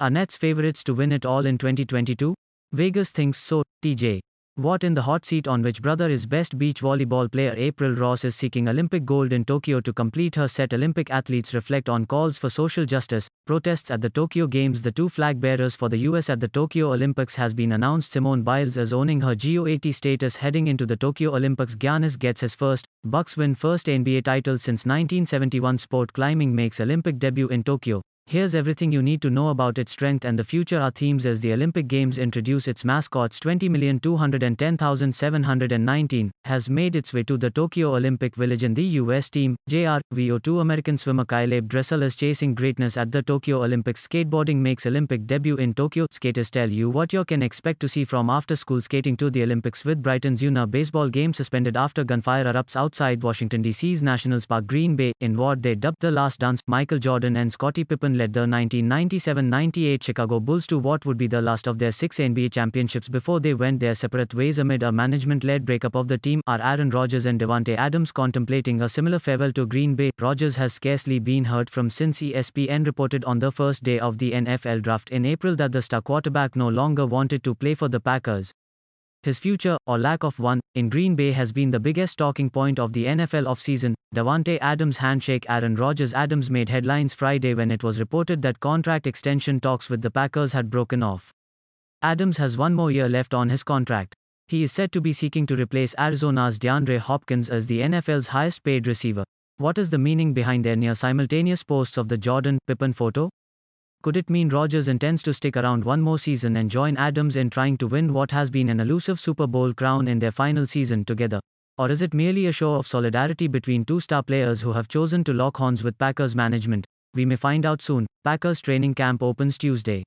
Are Nets favorites to win it all in 2022? Vegas thinks so. TJ Watt in the hot seat on which brother is best beach volleyball player April Ross is seeking Olympic gold in Tokyo to complete her set. Olympic athletes reflect on calls for social justice, protests at the Tokyo Games. The two flag bearers for the US at the Tokyo Olympics has been announced. Simone Biles is owning her GOAT status heading into the Tokyo Olympics. Giannis gets his first, Bucks win first NBA title since 1971. Sport climbing makes Olympic debut in Tokyo. Here's everything you need to know about its strength and the future. Our themes as the Olympic Games introduce its mascots. 20,210,719 has made its way to the Tokyo Olympic Village in the US. Team JRVO2 American swimmer Caleb Dressel is chasing greatness at the Tokyo Olympics. Skateboarding makes Olympic debut in Tokyo. Skaters tell you what you can expect to see from after-school skating to the Olympics with Brighton's UNA baseball game suspended after gunfire erupts outside Washington, D.C.'s Nationals Park. Green Bay, in what they dubbed the last dance, Michael Jordan and Scottie Pippen led the 1997-98 Chicago Bulls to what would be the last of their 6 NBA championships before they went their separate ways amid a management-led breakup of the team. Are Aaron Rodgers and Davante Adams contemplating a similar farewell to Green Bay? Rodgers has scarcely been heard from since ESPN reported on the first day of the NFL draft in April that the star quarterback no longer wanted to play for the Packers. His future, or lack of one, in Green Bay has been the biggest talking point of the NFL offseason. Davante Adams' handshake. Aaron Rodgers. Adams made headlines Friday when it was reported that contract extension talks with the Packers had broken off. Adams has one more year left on his contract. He is said to be seeking to replace Arizona's DeAndre Hopkins as the NFL's highest paid receiver. What is the meaning behind their near simultaneous posts of the Jordan-Pippen photo? Could it mean Rodgers intends to stick around one more season and join Adams in trying to win what has been an elusive Super Bowl crown in their final season together? Or is it merely a show of solidarity between two star players who have chosen to lock horns with Packers management? We may find out soon. Packers training camp opens Tuesday.